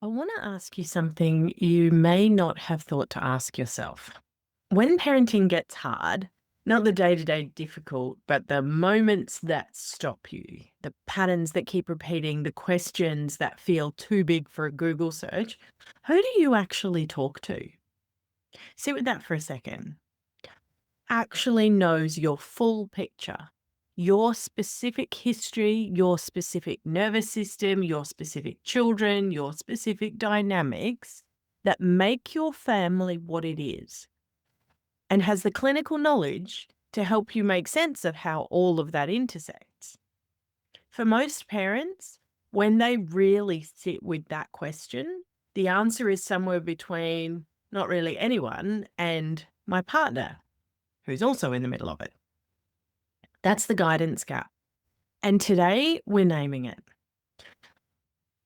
I want to ask you something you may not have thought to ask yourself. When parenting gets hard, not the day to day difficult, but the moments that stop you, the patterns that keep repeating, the questions that feel too big for a Google search, who do you actually talk to? Sit with that for a second. Actually knows your full picture, your specific history, your specific nervous system, your specific children, your specific dynamics that make your family what it is, and has the clinical knowledge to help you make sense of how all of that intersects. For most parents, when they really sit with that question, the answer is somewhere between not really anyone and my partner, who's also in the middle of it. That's the guidance gap. And today we're naming it.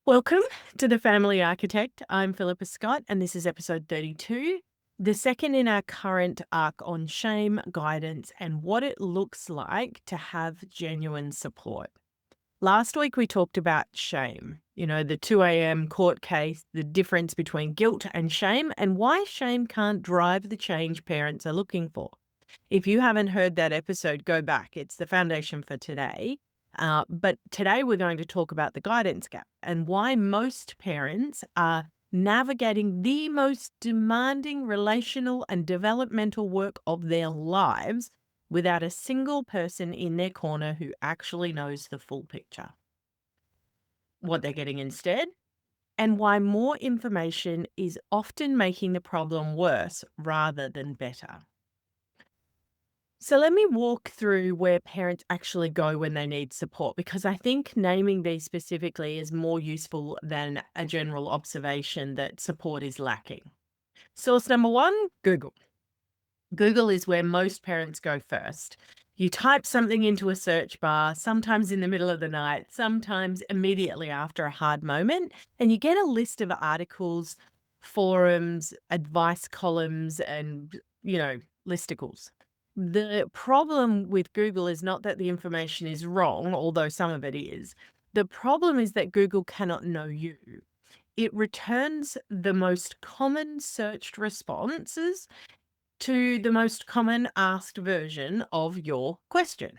Welcome to The Family Architect. I'm Philippa Scott, and this is episode 32, the second in our current arc on shame, guidance, and what it looks like to have genuine support. Last week we talked about shame, the 2 a.m. court case, the difference between guilt and shame, and why shame can't drive the change parents are looking for. If you haven't heard that episode, go back. It's the foundation for today. But today we're going to talk about the guidance gap and why most parents are navigating the most demanding relational and developmental work of their lives without a single person in their corner who actually knows the full picture. What they're getting instead, and why more information is often making the problem worse rather than better. So let me walk through where parents actually go when they need support, because I think naming these specifically is more useful than a general observation that support is lacking. Source number one, Google. Google is where most parents go first. You type something into a search bar, sometimes in the middle of the night, sometimes immediately after a hard moment, and you get a list of articles, forums, advice columns, and, listicles. The problem with Google is not that the information is wrong, although some of it is. The problem is that Google cannot know you. It returns the most common searched responses to the most common asked version of your question,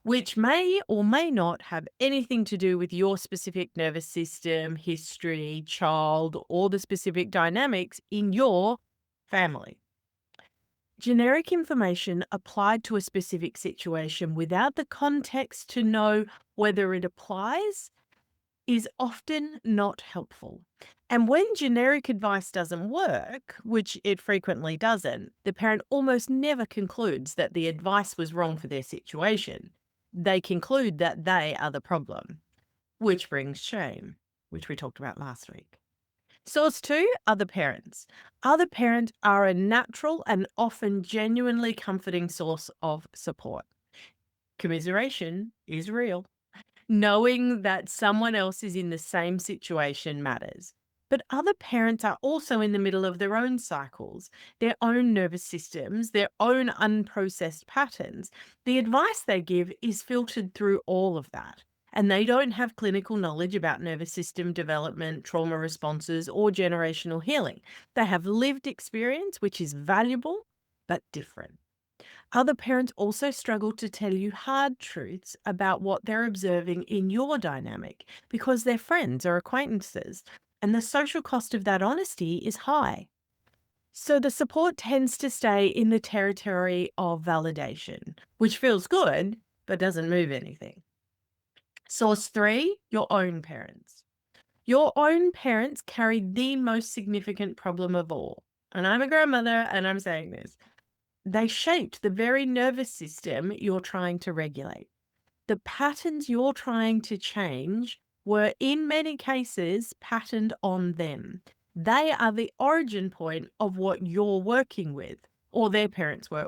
which may or may not have anything to do with your specific nervous system, history, child, or the specific dynamics in your family. Generic information applied to a specific situation without the context to know whether it applies is often not helpful. And when generic advice doesn't work, which it frequently doesn't, the parent almost never concludes that the advice was wrong for their situation. They conclude that they are the problem, which brings shame, which we talked about last week. Source two, other parents. Other parents are a natural and often genuinely comforting source of support. Commiseration is real. Knowing that someone else is in the same situation matters. But other parents are also in the middle of their own cycles, their own nervous systems, their own unprocessed patterns. The advice they give is filtered through all of that. And they don't have clinical knowledge about nervous system development, trauma responses, or generational healing. They have lived experience, which is valuable, but different. Other parents also struggle to tell you hard truths about what they're observing in your dynamic because they're friends or acquaintances, and the social cost of that honesty is high. So the support tends to stay in the territory of validation, which feels good but doesn't move anything. Source three, your own parents. Your own parents carry the most significant problem of all. And I'm a grandmother and I'm saying this. They shaped the very nervous system you're trying to regulate. The patterns you're trying to change were, in many cases, patterned on them. They are the origin point of what you're working with, or their parents were,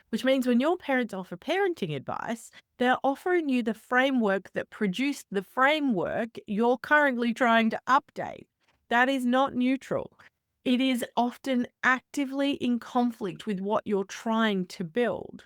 Which means when your parents offer parenting advice, they're offering you the framework that produced the framework you're currently trying to update. That is not neutral. It is often actively in conflict with what you're trying to build.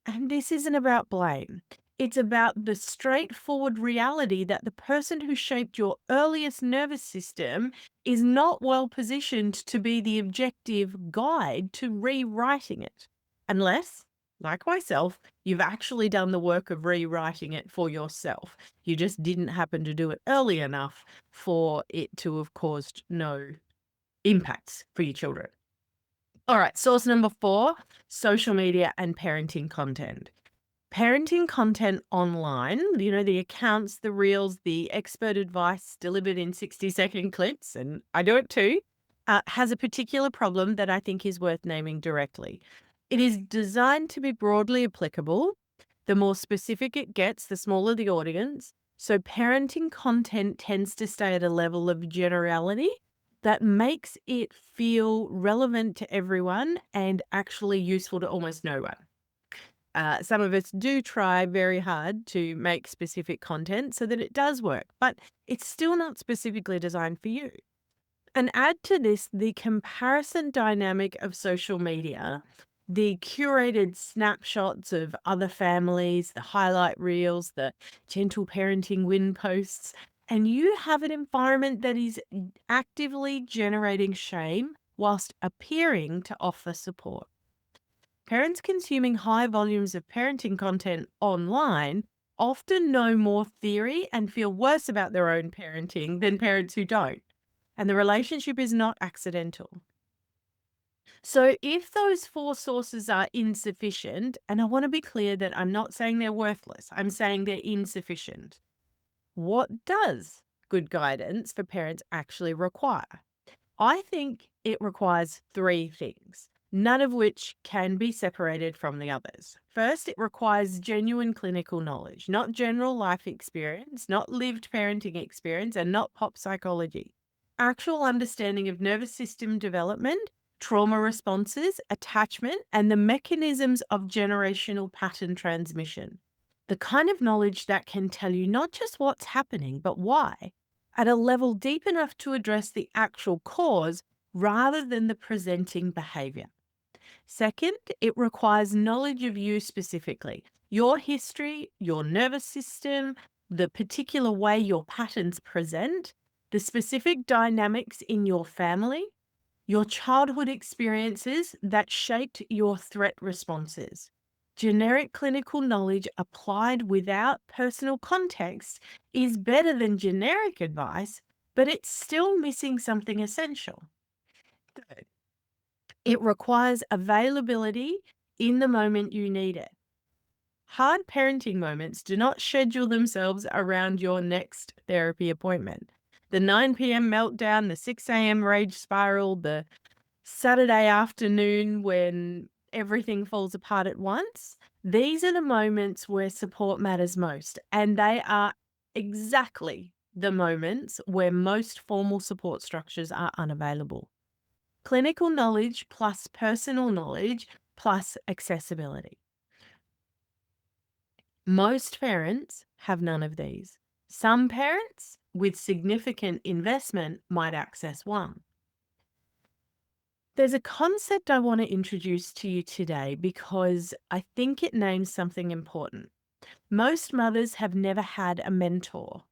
And this isn't about blame. It's about the straightforward reality that the person who shaped your earliest nervous system is not well positioned to be the objective guide to rewriting it. Unless, like myself, you've actually done the work of rewriting it for yourself. You just didn't happen to do it early enough for it to have caused no impacts for your children. All right, source number 4, social media and parenting content. Parenting content online, the accounts, the reels, the expert advice delivered in 60-second clips, and I do it too, has a particular problem that I think is worth naming directly. It is designed to be broadly applicable. The more specific it gets, the smaller the audience. So parenting content tends to stay at a level of generality that makes it feel relevant to everyone and actually useful to almost no one. Some of us do try very hard to make specific content so that it does work, but it's still not specifically designed for you. And add to this the comparison dynamic of social media, the curated snapshots of other families, the highlight reels, the gentle parenting win posts, and you have an environment that is actively generating shame whilst appearing to offer support. Parents consuming high volumes of parenting content online often know more theory and feel worse about their own parenting than parents who don't. And the relationship is not accidental. So, if those 4 sources are insufficient, and I want to be clear that I'm not saying they're worthless, I'm saying they're insufficient. What does good guidance for parents actually require? I think it requires 3 things, none of which can be separated from the others. First, it requires genuine clinical knowledge, not general life experience, not lived parenting experience, and not pop psychology. Actual understanding of nervous system development, trauma responses, attachment, and the mechanisms of generational pattern transmission. The kind of knowledge that can tell you not just what's happening, but why, at a level deep enough to address the actual cause rather than the presenting behavior. Second, it requires knowledge of you specifically, your history, your nervous system, the particular way your patterns present, the specific dynamics in your family, your childhood experiences that shaped your threat responses. Generic clinical knowledge applied without personal context is better than generic advice, but it's still missing something essential. Third, it requires availability in the moment you need it. Hard parenting moments do not schedule themselves around your next therapy appointment. The 9 p.m. meltdown, the 6 a.m. rage spiral, the Saturday afternoon when everything falls apart at once, these are the moments where support matters most. And they are exactly the moments where most formal support structures are unavailable. Clinical knowledge plus personal knowledge plus accessibility. Most parents have none of these. Some parents with significant investment might access one. There's a concept I want to introduce to you today because I think it names something important. Most mothers have never had a mentor,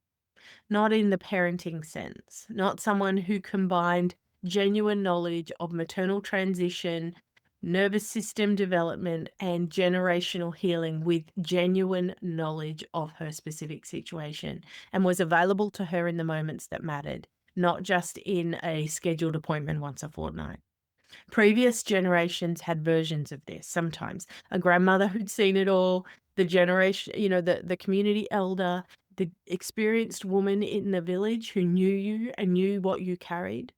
not in the parenting sense, not someone who combined genuine knowledge of maternal transition, nervous system development, and generational healing with genuine knowledge of her specific situation and was available to her in the moments that mattered, not just in a scheduled appointment once a fortnight. Previous generations had versions of this sometimes. A grandmother who'd seen it all, the generation, the community elder, the experienced woman in the village who knew you and knew what you carried.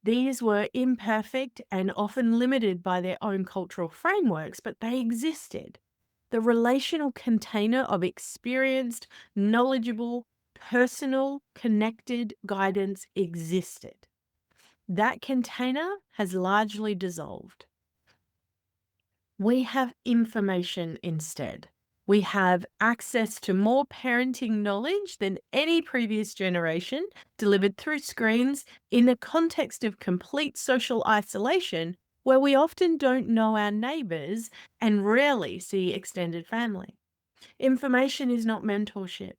These were imperfect and often limited by their own cultural frameworks, but they existed. The relational container of experienced, knowledgeable, personal, connected guidance existed. That container has largely dissolved. We have information instead. We have access to more parenting knowledge than any previous generation, delivered through screens in the context of complete social isolation, where we often don't know our neighbours and rarely see extended family. Information is not mentorship.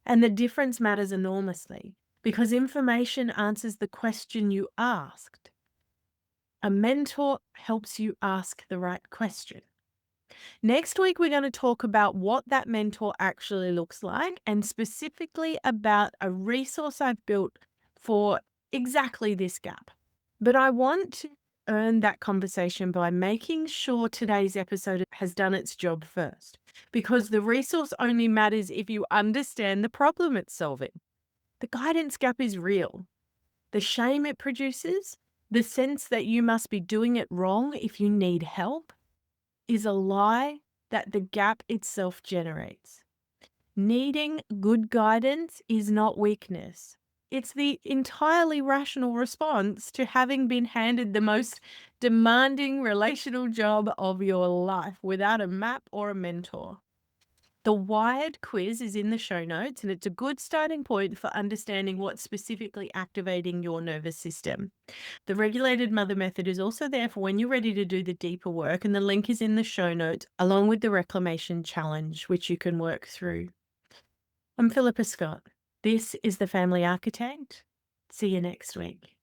And the difference matters enormously because information answers the question you asked. A mentor helps you ask the right question. Next week, we're going to talk about what that mentor actually looks like and specifically about a resource I've built for exactly this gap. But I want to earn that conversation by making sure today's episode has done its job first, because the resource only matters if you understand the problem it's solving. The guidance gap is real. The shame it produces, the sense that you must be doing it wrong if you need help, is a lie that the gap itself generates. Needing good guidance is not weakness. It's the entirely rational response to having been handed the most demanding relational job of your life without a map or a mentor. The Wired quiz is in the show notes, and it's a good starting point for understanding what's specifically activating your nervous system. The Regulated Mother Method is also there for when you're ready to do the deeper work, and the link is in the show notes, along with the Reclamation Challenge, which you can work through. I'm Philippa Scott. This is The Family Architect. See you next week.